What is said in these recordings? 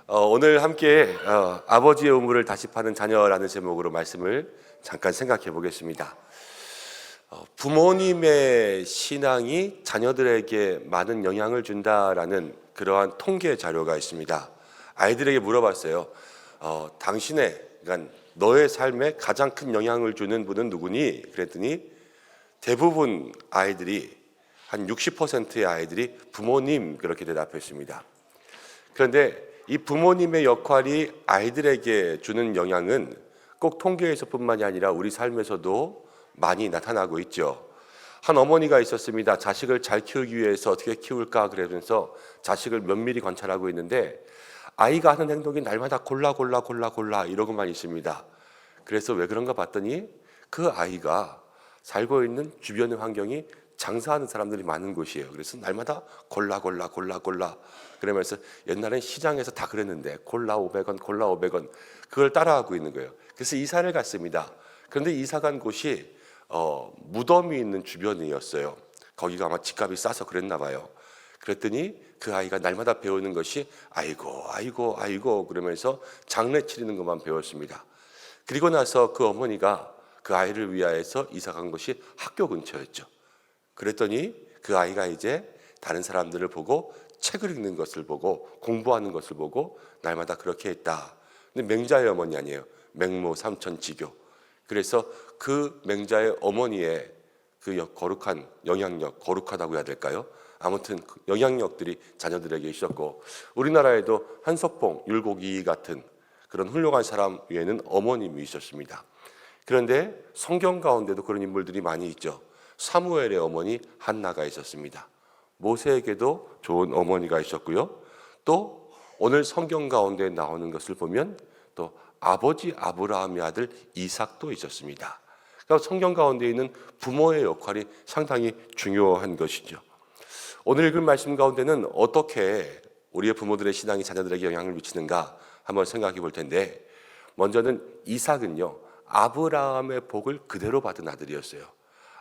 오늘 함께 아버지의 우물을 다시 파는 자녀라는 제목으로 말씀을 잠깐 생각해 보겠습니다. 부모님의 신앙이 자녀들에게 많은 영향을 준다라는 그러한 통계 자료가 있습니다. 아이들에게 물어봤어요. 그러니까 너의 삶에 가장 큰 영향을 주는 분은 누구니? 그랬더니 대부분 아이들이 한 60%의 아이들이 부모님 그렇게 대답했습니다. 그런데 이 부모님의 역할이 아이들에게 주는 영향은 꼭 통계에서뿐만이 아니라 우리 삶에서도 많이 나타나고 있죠. 한 어머니가 있었습니다. 자식을 잘 키우기 위해서 어떻게 키울까 그러면서 자식을 면밀히 관찰하고 있는데 아이가 하는 행동이 날마다 골라 이러고만 있습니다. 그래서 왜 그런가 봤더니 그 아이가 살고 있는 주변의 환경이 장사하는 사람들이 많은 곳이에요. 그래서 날마다 골라 그러면서 옛날엔 시장에서 다 그랬는데 골라 500원 그걸 따라하고 있는 거예요. 그래서 이사를 갔습니다. 그런데 이사 간 곳이 무덤이 있는 주변이었어요. 거기가 아마 집값이 싸서 그랬나 봐요. 그랬더니 그 아이가 날마다 배우는 것이 아이고 그러면서 장례 치르는 것만 배웠습니다. 그리고 나서 그 어머니가 그 아이를 위하여서 이사 간 곳이 학교 근처였죠. 그랬더니 그 아이가 이제 다른 사람들을 보고 책을 읽는 것을 보고 공부하는 것을 보고 날마다 그렇게 했다. 근데 맹자의 어머니 아니에요. 맹모 삼천지교. 그래서 그 맹자의 어머니의 그 거룩한 영향력, 거룩하다고 해야 될까요? 아무튼 그 영향력들이 자녀들에게 있었고 우리나라에도 한석봉, 율곡이 같은 그런 훌륭한 사람 위에는 어머님이 있었습니다. 그런데 성경 가운데도 그런 인물들이 많이 있죠. 사무엘의 어머니 한나가 있었습니다. 모세에게도 좋은 어머니가 있었고요. 또 오늘 성경 가운데 나오는 것을 보면 또 아버지 아브라함의 아들 이삭도 있었습니다. 그러니까 성경 가운데 있는 부모의 역할이 상당히 중요한 것이죠. 오늘 읽은 말씀 가운데는 어떻게 우리의 부모들의 신앙이 자녀들에게 영향을 미치는가 한번 생각해 볼 텐데, 먼저는 이삭은요 아브라함의 복을 그대로 받은 아들이었어요.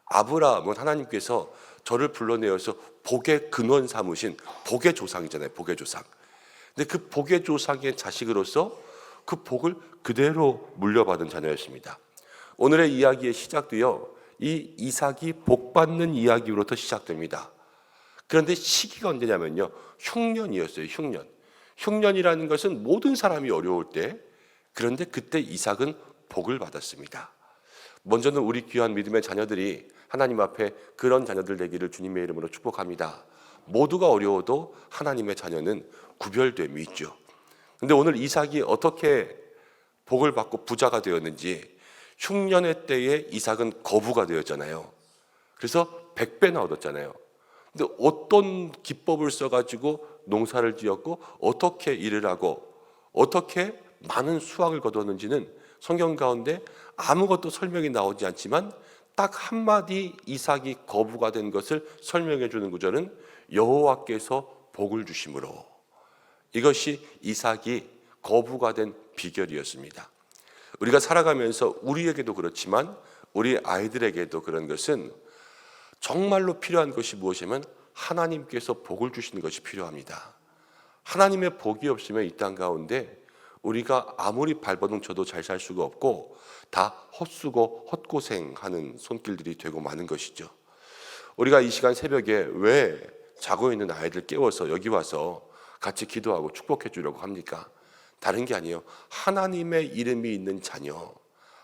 아브라함은 하나님께서 저를 불러내어서 복의 근원 삼으신 복의 조상이잖아요. 복의 조상. 근데 그 복의 조상의 자식으로서 그 복을 그대로 물려받은 자녀였습니다. 오늘의 이야기의 시작도요 이 이삭이 복받는 이야기로부터 시작됩니다. 그런데 시기가 언제냐면요 흉년이었어요. 흉년이라는 것은 모든 사람이 어려울 때, 그런데 그때 이삭은 복을 받았습니다. 먼저는 우리 귀한 믿음의 자녀들이 하나님 앞에 그런 자녀들 되기를 주님의 이름으로 축복합니다. 모두가 어려워도 하나님의 자녀는 구별됨이 있죠. 그런데 오늘 이삭이 어떻게 복을 받고 부자가 되었는지, 흉년의 때에 이삭은 거부가 되었잖아요. 그래서 100배나 얻었잖아요. 근데 어떤 기법을 써가지고 농사를 지었고 어떻게 일을 하고 어떻게 많은 수확을 거두었는지는 성경 가운데 아무것도 설명이 나오지 않지만 딱 한마디 이삭이 거부가 된 것을 설명해 주는 구절은 여호와께서 복을 주심으로. 이것이 이삭이 거부가 된 비결이었습니다. 우리가 살아가면서 우리에게도 그렇지만 우리 아이들에게도 그런 것은 정말로 필요한 것이 무엇이냐면 하나님께서 복을 주시는 것이 필요합니다. 하나님의 복이 없으면 이 땅 가운데 우리가 아무리 발버둥 쳐도 잘 살 수가 없고 다 헛수고 헛고생하는 손길들이 되고 마는 것이죠. 우리가 이 시간 새벽에 왜 자고 있는 아이들 깨워서 여기 와서 같이 기도하고 축복해 주려고 합니까? 다른 게 아니에요. 하나님의 이름이 있는 자녀,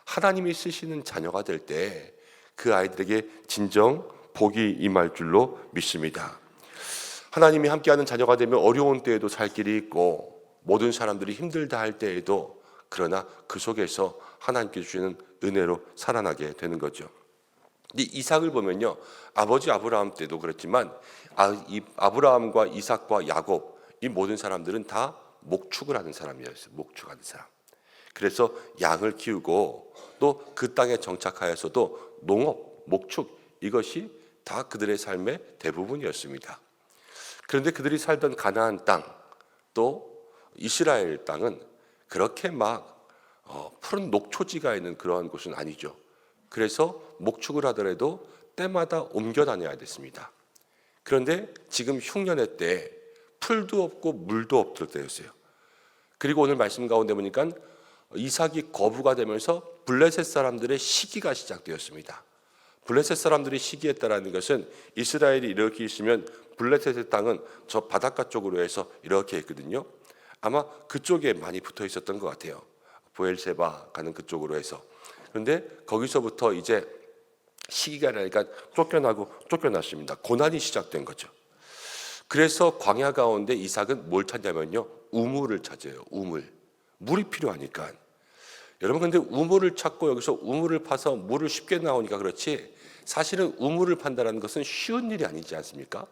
하나님이 쓰시는 자녀가 될 때 그 아이들에게 진정 복이 임할 줄로 믿습니다. 하나님이 함께하는 자녀가 되면 어려운 때에도 살 길이 있고 모든 사람들이 힘들다 할 때에도, 그러나 그 속에서 하나님께 주시는 은혜로 살아나게 되는 거죠. 근데 이삭을 보면요 아버지 아브라함 때도 그렇지만 이 아브라함과 이삭과 야곱, 이 모든 사람들은 다 목축을 하는 사람이었어요. 목축하는 사람. 그래서 양을 키우고 또 그 땅에 정착하여서도 농업, 목축, 이것이 다 그들의 삶의 대부분이었습니다. 그런데 그들이 살던 가나안 땅, 또 이스라엘 땅은 그렇게 막 푸른 녹초지가 있는 그러한 곳은 아니죠. 그래서 목축을 하더라도 때마다 옮겨 다녀야 됐습니다. 그런데 지금 흉년의 때 풀도 없고 물도 없을 때였어요. 그리고 오늘 말씀 가운데 보니까 이삭이 거부가 되면서 블레셋 사람들의 시기가 시작되었습니다. 블레셋 사람들이 시기했다라는 것은 이스라엘이 이렇게 있으면 블레셋의 땅은 저 바닷가 쪽으로 해서 이렇게 있거든요. 아마 그쪽에 많이 붙어 있었던 것 같아요. 보엘세바 가는 그쪽으로 해서. 그런데 거기서부터 이제 시기가 나니까 쫓겨났습니다. 고난이 시작된 거죠. 그래서 광야 가운데 이삭은 뭘 찾냐면요, 우물을 찾아요. 물이 필요하니까. 여러분, 근데 우물을 찾고 여기서 우물을 파서 물을 쉽게 나오니까 그렇지, 사실은 우물을 판다는 것은 쉬운 일이 아니지 않습니까?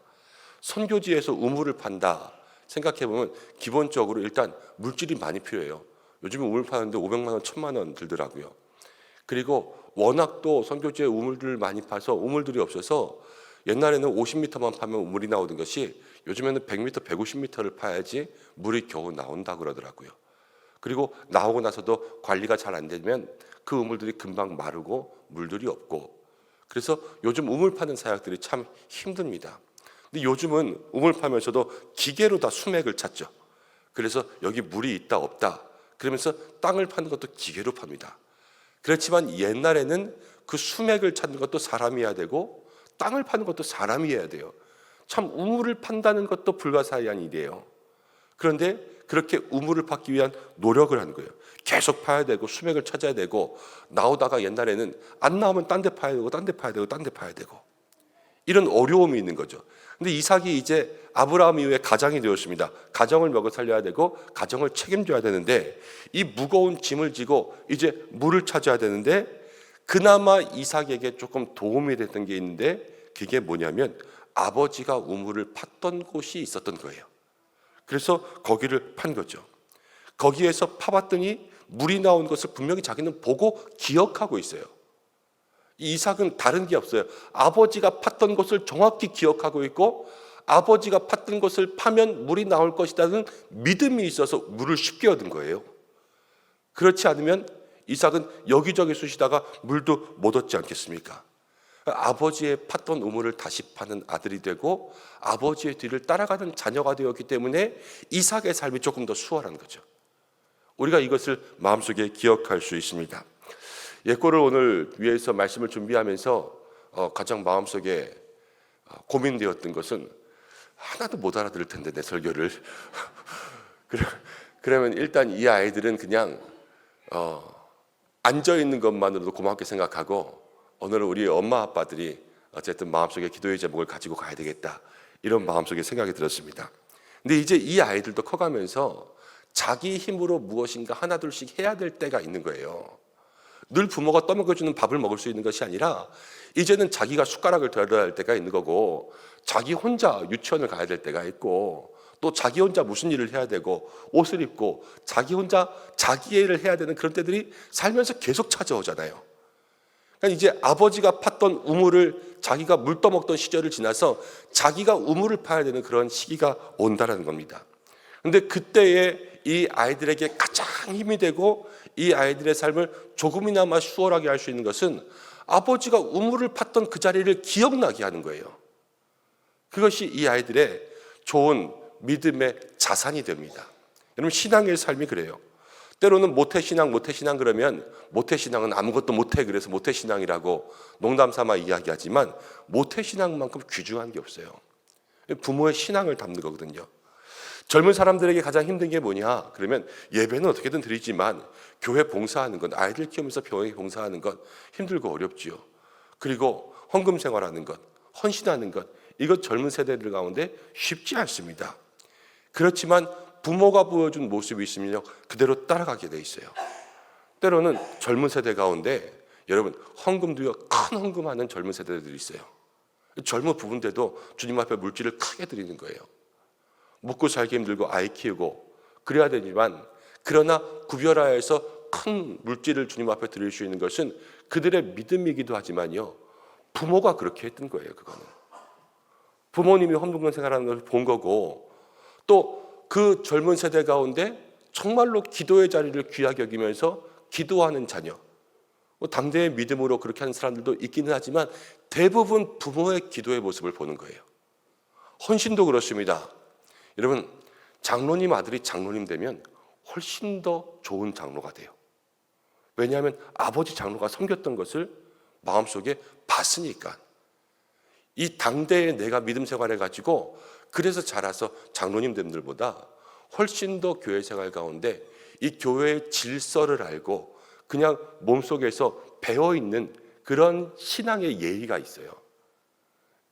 선교지에서 우물을 판다 생각해보면 기본적으로 일단 물질이 많이 필요해요. 요즘에 우물 파는데 500만 원, 1000만 원 들더라고요. 그리고 워낙 또 선교지에 우물들을 많이 파서 우물들이 없어서 옛날에는 50m만 파면 우물이 나오던 것이 요즘에는 100m, 150m를 파야지 물이 겨우 나온다 그러더라고요. 그리고 나오고 나서도 관리가 잘 안 되면 그 우물들이 금방 마르고 물들이 없고, 그래서 요즘 우물 파는 사역들이 참 힘듭니다. 근데 요즘은 우물 파면서도 기계로 다 수맥을 찾죠. 그래서 여기 물이 있다 없다 그러면서 땅을 파는 것도 기계로 팝니다. 그렇지만 옛날에는 그 수맥을 찾는 것도 사람이 해야 되고 땅을 파는 것도 사람이 해야 돼요. 참 우물을 판다는 것도 불가사의한 일이에요. 그런데 그렇게 우물을 팠기 위한 노력을 한 거예요. 계속 파야 되고 수맥을 찾아야 되고, 나오다가 옛날에는 안 나오면 딴 데 파야 되고 딴 데 파야 되고 딴 데 파야 되고, 이런 어려움이 있는 거죠. 근데 이삭이 이제 아브라함 이후에 가장이 되었습니다. 가정을 먹여 살려야 되고 가정을 책임져야 되는데 이 무거운 짐을 지고 이제 물을 찾아야 되는데, 그나마 이삭에게 조금 도움이 됐던 게 있는데 그게 뭐냐면 아버지가 우물을 팠던 곳이 있었던 거예요. 그래서 거기를 판 거죠. 거기에서 파봤더니 물이 나온 것을 분명히 자기는 보고 기억하고 있어요. 이삭은 다른 게 없어요. 아버지가 팠던 것을 정확히 기억하고 있고 아버지가 팠던 것을 파면 물이 나올 것이라는 믿음이 있어서 물을 쉽게 얻은 거예요. 그렇지 않으면 이삭은 여기저기 쑤시다가 물도 못 얻지 않겠습니까? 아버지의 팠던 우물을 다시 파는 아들이 되고 아버지의 뒤를 따라가는 자녀가 되었기 때문에 이삭의 삶이 조금 더 수월한 거죠. 우리가 이것을 마음속에 기억할 수 있습니다. 예꼬를 오늘 위해서 말씀을 준비하면서 가장 마음속에 고민되었던 것은, 하나도 못 알아들을 텐데 내 설교를 그러면 일단 이 아이들은 그냥 앉아있는 것만으로도 고맙게 생각하고 오늘은 우리 엄마 아빠들이 어쨌든 마음속에 기도의 제목을 가지고 가야 되겠다, 이런 마음속에 생각이 들었습니다. 근데 이제 이 아이들도 커가면서 자기 힘으로 무엇인가 하나둘씩 해야 될 때가 있는 거예요. 늘 부모가 떠먹여주는 밥을 먹을 수 있는 것이 아니라 이제는 자기가 숟가락을 들어야 할 때가 있는 거고, 자기 혼자 유치원을 가야 될 때가 있고, 또 자기 혼자 무슨 일을 해야 되고 옷을 입고 자기 혼자 자기 일을 해야 되는 그런 때들이 살면서 계속 찾아오잖아요. 그러니까 이제 아버지가 팠던 우물을 자기가 물 떠먹던 시절을 지나서 자기가 우물을 파야 되는 그런 시기가 온다는 겁니다. 그런데 그때에 이 아이들에게 가장 힘이 되고 이 아이들의 삶을 조금이나마 수월하게 할 수 있는 것은 아버지가 우물을 팠던 그 자리를 기억나게 하는 거예요. 그것이 이 아이들의 좋은 믿음의 자산이 됩니다. 여러분, 신앙의 삶이 그래요. 때로는 모태신앙 그러면 모태신앙은 아무것도 못해 그래서 모태신앙이라고 농담삼아 이야기하지만 모태신앙만큼 귀중한 게 없어요. 부모의 신앙을 담는 거거든요. 젊은 사람들에게 가장 힘든 게 뭐냐 그러면 예배는 어떻게든 드리지만 교회 봉사하는 건, 아이들 키우면서 교회 봉사하는 건 힘들고 어렵지요. 그리고 헌금 생활하는 것, 헌신하는 것, 이것 젊은 세대들 가운데 쉽지 않습니다. 그렇지만 부모가 보여준 모습이 있으면 그대로 따라가게 돼 있어요. 때로는 젊은 세대 가운데 여러분 헌금도요, 큰 헌금하는 젊은 세대들이 있어요. 젊은 부부인데도 주님 앞에 물질을 크게 드리는 거예요. 먹고 살기 힘들고 아이 키우고 그래야 되지만, 그러나 구별하여서 큰 물질을 주님 앞에 드릴 수 있는 것은 그들의 믿음이기도 하지만요, 부모가 그렇게 했던 거예요. 그거는 부모님이 헌금을 생활하는 걸 본 거고, 또 그 젊은 세대 가운데 정말로 기도의 자리를 귀하게 여기면서 기도하는 자녀, 당대의 믿음으로 그렇게 하는 사람들도 있기는 하지만 대부분 부모의 기도의 모습을 보는 거예요. 헌신도 그렇습니다. 여러분, 장로님 아들이 장로님 되면 훨씬 더 좋은 장로가 돼요. 왜냐하면 아버지 장로가 섬겼던 것을 마음속에 봤으니까. 이 당대에 내가 믿음 생활해 가지고 그래서 자라서 장로님들보다 훨씬 더 교회 생활 가운데 이 교회의 질서를 알고 그냥 몸속에서 배어있는 그런 신앙의 예의가 있어요.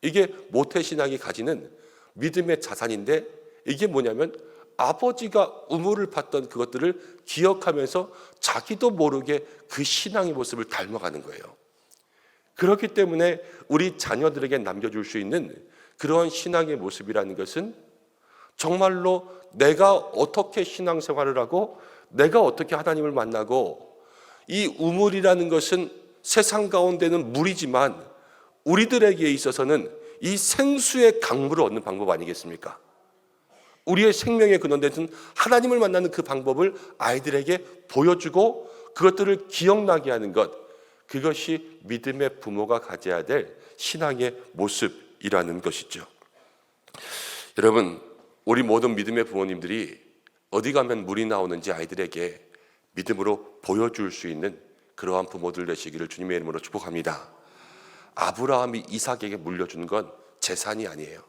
이게 모태신앙이 가지는 믿음의 자산인데, 이게 뭐냐면 아버지가 우물을 팠던 그것들을 기억하면서 자기도 모르게 그 신앙의 모습을 닮아가는 거예요. 그렇기 때문에 우리 자녀들에게 남겨줄 수 있는 그러한 신앙의 모습이라는 것은 정말로 내가 어떻게 신앙생활을 하고 내가 어떻게 하나님을 만나고, 이 우물이라는 것은 세상 가운데는 물이지만 우리들에게 있어서는 이 생수의 강물을 얻는 방법 아니겠습니까? 우리의 생명의 근원되는 하나님을 만나는 그 방법을 아이들에게 보여주고 그것들을 기억나게 하는 것, 그것이 믿음의 부모가 가져야 될 신앙의 모습이라는 것이죠. 여러분, 우리 모든 믿음의 부모님들이 어디 가면 물이 나오는지 아이들에게 믿음으로 보여줄 수 있는 그러한 부모들 되시기를 주님의 이름으로 축복합니다. 아브라함이 이삭에게 물려준 건 재산이 아니에요.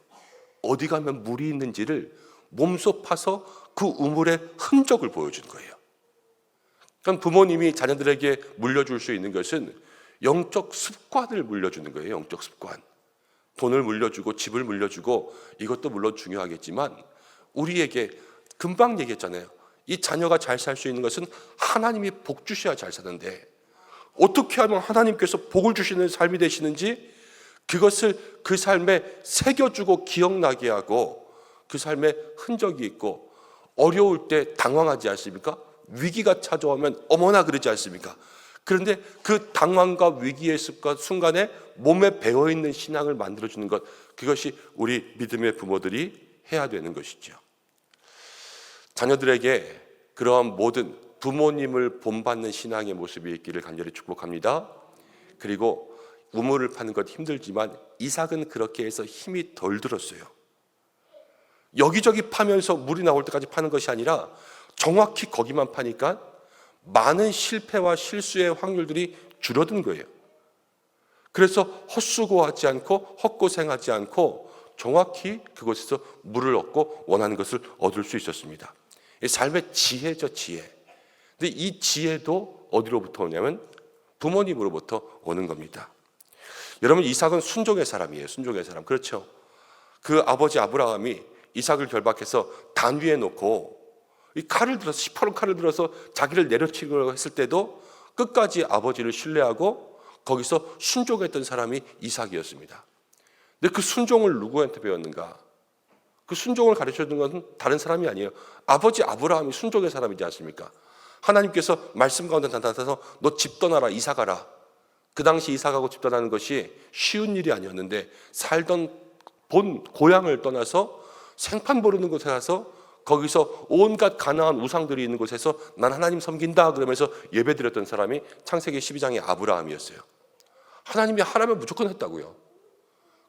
어디 가면 물이 있는지를 몸소 파서 그 우물의 흔적을 보여준 거예요. 그러니까 부모님이 자녀들에게 물려줄 수 있는 것은 영적 습관을 물려주는 거예요. 영적 습관. 돈을 물려주고 집을 물려주고 이것도 물론 중요하겠지만, 우리에게 금방 얘기했잖아요. 이 자녀가 잘 살 수 있는 것은 하나님이 복 주셔야 잘 사는데, 어떻게 하면 하나님께서 복을 주시는 삶이 되시는지 그것을 그 삶에 새겨주고 기억나게 하고 그 삶에 흔적이 있고, 어려울 때 당황하지 않습니까? 위기가 찾아오면 어머나 그러지 않습니까? 그런데 그 당황과 위기의 순간에 몸에 배어있는 신앙을 만들어주는 것, 그것이 우리 믿음의 부모들이 해야 되는 것이죠. 자녀들에게 그러한 모든 부모님을 본받는 신앙의 모습이 있기를 간절히 축복합니다. 그리고 우물을 파는 것 힘들지만 이삭은 그렇게 해서 힘이 덜 들었어요. 여기저기 파면서 물이 나올 때까지 파는 것이 아니라 정확히 거기만 파니까 많은 실패와 실수의 확률들이 줄어든 거예요. 그래서 헛수고하지 않고 헛고생하지 않고 정확히 그곳에서 물을 얻고 원하는 것을 얻을 수 있었습니다. 삶의 지혜죠, 지혜. 근데 이 지혜도 어디로부터 오냐면 부모님으로부터 오는 겁니다. 여러분, 이삭은 순종의 사람이에요. 순종의 사람. 그렇죠. 그 아버지 아브라함이 이삭을 결박해서 단 위에 놓고 이 칼을 들어서, 시퍼런 칼을 들어서 자기를 내려치려고 했을 때도 끝까지 아버지를 신뢰하고 거기서 순종했던 사람이 이삭이었습니다. 근데 그 순종을 누구한테 배웠는가? 그 순종을 가르쳐준 것은 다른 사람이 아니에요. 아버지 아브라함이 순종의 사람이지 않습니까? 하나님께서 말씀 가운데 나타나서 너 집 떠나라, 이사 가라. 그 당시 이사가고 집 떠나는 것이 쉬운 일이 아니었는데, 살던 본 고향을 떠나서 생판 모르는 곳에 가서 거기서 온갖 가나안 우상들이 있는 곳에서 난 하나님 섬긴다 그러면서 예배드렸던 사람이 창세기 12장의 아브라함이었어요. 하나님이 하라면 무조건 했다고요.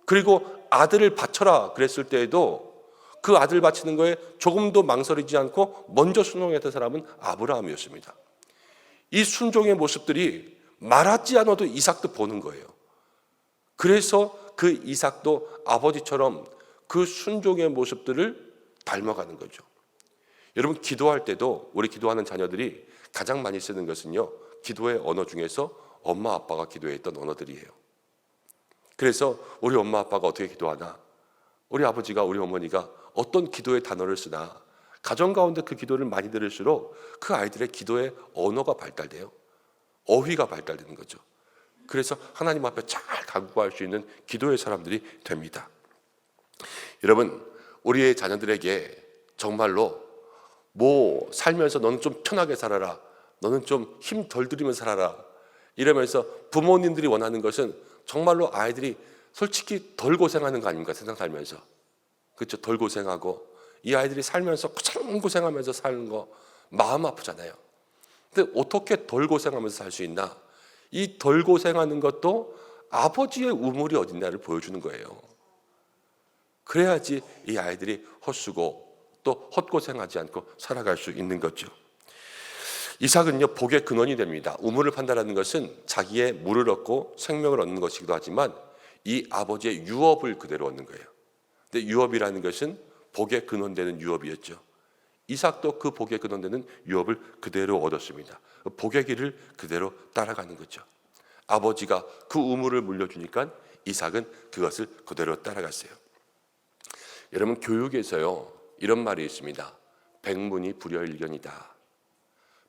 그리고 아들을 바쳐라 그랬을 때에도 그 아들 바치는 거에 조금도 망설이지 않고 먼저 순종했던 사람은 아브라함이었습니다. 이 순종의 모습들이 말하지 않아도 이삭도 보는 거예요. 그래서 그 이삭도 아버지처럼 그 순종의 모습들을 닮아가는 거죠. 여러분, 기도할 때도 우리 기도하는 자녀들이 가장 많이 쓰는 것은요, 기도의 언어 중에서 엄마 아빠가 기도했던 언어들이에요. 그래서 우리 엄마 아빠가 어떻게 기도하나, 우리 아버지가 우리 어머니가 어떤 기도의 단어를 쓰나, 가정 가운데 그 기도를 많이 들을수록 그 아이들의 기도의 언어가 발달돼요. 어휘가 발달되는 거죠. 그래서 하나님 앞에 잘 간구할 수 있는 기도의 사람들이 됩니다. 여러분, 우리의 자녀들에게 정말로 살면서 너는 좀 편하게 살아라, 너는 좀 힘 덜 들이면서 살아라 이러면서 부모님들이 원하는 것은 정말로 아이들이 솔직히 덜 고생하는 거 아닙니까? 세상 살면서. 그렇죠? 덜 고생하고 이 아이들이 살면서 고생하면서 사는 거 마음 아프잖아요. 근데 어떻게 덜 고생하면서 살 수 있나? 이 덜 고생하는 것도 아버지의 우물이 어딨나를 보여주는 거예요. 그래야지 이 아이들이 헛수고 또 헛고생하지 않고 살아갈 수 있는 거죠. 이삭은요 복의 근원이 됩니다. 우물을 판다라는 것은 자기의 물을 얻고 생명을 얻는 것이기도 하지만 이 아버지의 유업을 그대로 얻는 거예요. 근데 유업이라는 것은 복의 근원되는 유업이었죠. 이삭도 그 복의 근원되는 유업을 그대로 얻었습니다. 복의 길을 그대로 따라가는 거죠. 아버지가 그 우물을 물려주니까 이삭은 그것을 그대로 따라갔어요. 여러분, 교육에서요 이런 말이 있습니다. 백문이 불여일견이다.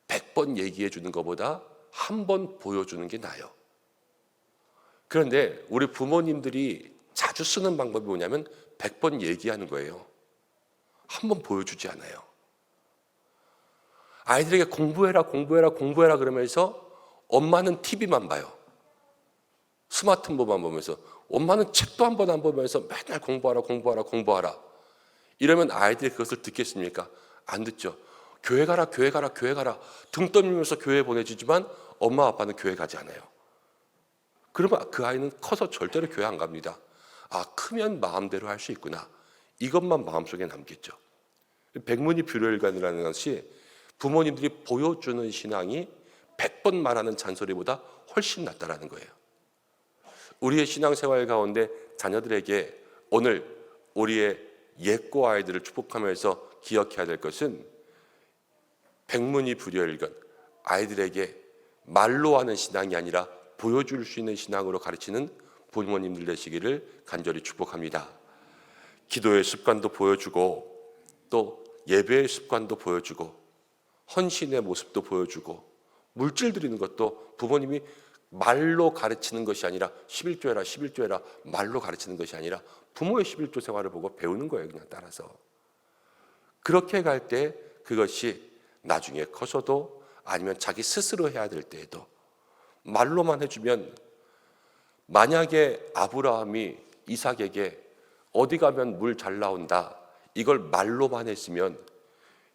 100번 얘기해 주는 것보다 한 번 보여주는 게 나아요. 그런데 우리 부모님들이 자주 쓰는 방법이 뭐냐면 100번 얘기하는 거예요. 한 번 보여주지 않아요. 아이들에게 공부해라 그러면서 엄마는 TV만 봐요. 스마트폰만 보면서. 엄마는 책도 한 번 안 보면서 맨날 공부하라. 이러면 아이들이 그것을 듣겠습니까? 안 듣죠. 교회 가라 등 떠밀면서 교회에 보내주지만 엄마 아빠는 교회 가지 않아요. 그러면 그 아이는 커서 절대로 교회 안 갑니다. 아, 크면 마음대로 할 수 있구나. 이것만 마음속에 남겠죠. 백문이 불여일견이라는 것이 부모님들이 보여주는 신앙이 100번 말하는 잔소리보다 훨씬 낫다라는 거예요. 우리의 신앙생활 가운데 자녀들에게 오늘 우리의 예고 아이들을 축복하면서 기억해야 될 것은 백문이 불여일견, 아이들에게 말로 하는 신앙이 아니라 보여줄 수 있는 신앙으로 가르치는 부모님들 되시기를 간절히 축복합니다. 기도의 습관도 보여주고 또 예배의 습관도 보여주고 헌신의 모습도 보여주고 물질 드리는 것도 부모님이 말로 가르치는 것이 아니라 11조 해라 말로 가르치는 것이 아니라 부모의 11조 생활을 보고 배우는 거예요. 그냥 따라서. 그렇게 갈 때 그것이 나중에 커서도 아니면 자기 스스로 해야 될 때에도 말로만 해주면, 만약에 아브라함이 이삭에게 어디 가면 물 잘 나온다 이걸 말로만 했으면,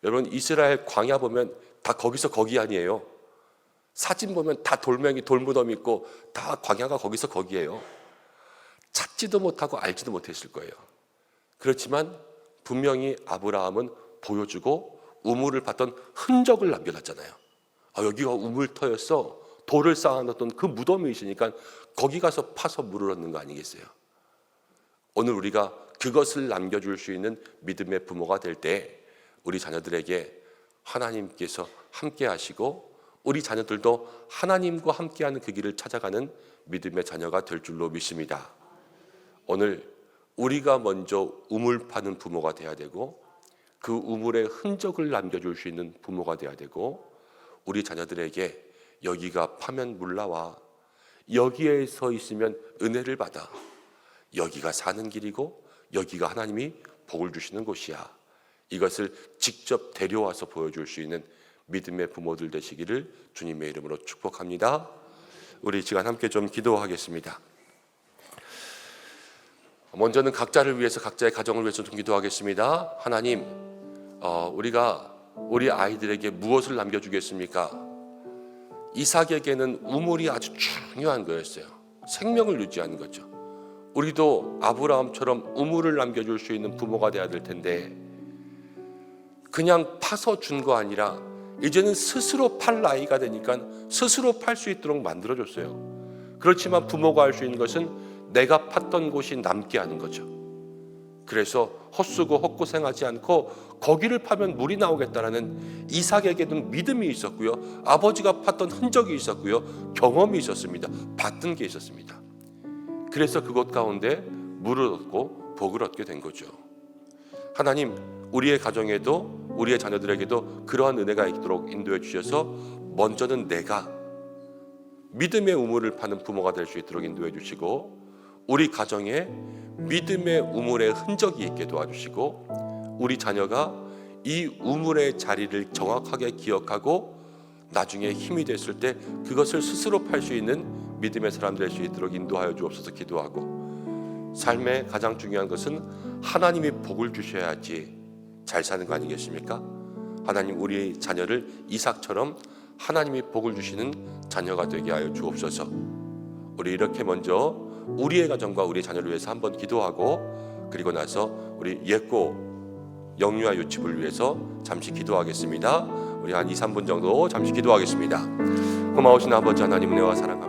여러분 이스라엘 광야 보면 다 거기서 거기 아니에요. 사진 보면 다 돌멩이 돌무덤 있고 다 광야가 거기서 거기예요. 찾지도 못하고 알지도 못했을 거예요. 그렇지만 분명히 아브라함은 보여주고 우물을 봤던 흔적을 남겨놨잖아요. 아, 여기가 우물터였어. 돌을 쌓아놨던 그 무덤이 있으니까 거기 가서 파서 물을 얻는 거 아니겠어요? 오늘 우리가 그것을 남겨줄 수 있는 믿음의 부모가 될 때 우리 자녀들에게 하나님께서 함께 하시고 우리 자녀들도 하나님과 함께하는 그 길을 찾아가는 믿음의 자녀가 될 줄로 믿습니다. 오늘 우리가 먼저 우물 파는 부모가 돼야 되고 그 우물의 흔적을 남겨줄 수 있는 부모가 돼야 되고, 우리 자녀들에게 여기가 파면 물 나와, 여기에 서 있으면 은혜를 받아, 여기가 사는 길이고 여기가 하나님이 복을 주시는 곳이야, 이것을 직접 데려와서 보여줄 수 있는 믿음의 부모들 되시기를 주님의 이름으로 축복합니다. 우리 이 시간 함께 좀 기도하겠습니다. 먼저는 각자를 위해서, 각자의 가정을 위해서 좀 기도하겠습니다. 하나님, 우리가 우리 아이들에게 무엇을 남겨주겠습니까? 이삭에게는 우물이 아주 중요한 거였어요. 생명을 유지하는 거죠. 우리도 아브라함처럼 우물을 남겨줄 수 있는 부모가 돼야 될 텐데, 그냥 파서 준 거 아니라 이제는 스스로 팔 나이가 되니까 스스로 팔 수 있도록 만들어줬어요. 그렇지만 부모가 할 수 있는 것은 내가 팠던 곳이 남게 하는 거죠. 그래서 헛수고 헛고생하지 않고 거기를 파면 물이 나오겠다라는 이삭에게는 믿음이 있었고요, 아버지가 팠던 흔적이 있었고요, 경험이 있었습니다. 봤던 게 있었습니다. 그래서 그곳 가운데 물을 얻고 복을 얻게 된 거죠. 하나님, 우리의 가정에도 우리의 자녀들에게도 그러한 은혜가 있도록 인도해 주셔서 먼저는 내가 믿음의 우물을 파는 부모가 될 수 있도록 인도해 주시고, 우리 가정에 믿음의 우물의 흔적이 있게 도와주시고, 우리 자녀가 이 우물의 자리를 정확하게 기억하고 나중에 힘이 됐을 때 그것을 스스로 팔 수 있는 믿음의 사람 될 수 있도록 인도하여 주옵소서 기도하고, 삶의 가장 중요한 것은 하나님이 복을 주셔야지 잘 사는 거 아니겠습니까? 하나님, 우리 자녀를 이삭처럼 하나님이 복을 주시는 자녀가 되게 하여 주옵소서. 우리 이렇게 먼저 우리의 가정과 우리의 자녀를 위해서 한번 기도하고, 그리고 나서 우리 예고 영유아 유치부를 위해서 잠시 기도하겠습니다. 우리 한 2, 3분 정도 잠시 기도하겠습니다. 고마우신 아버지 하나님 은혜와 사랑 감사합니다.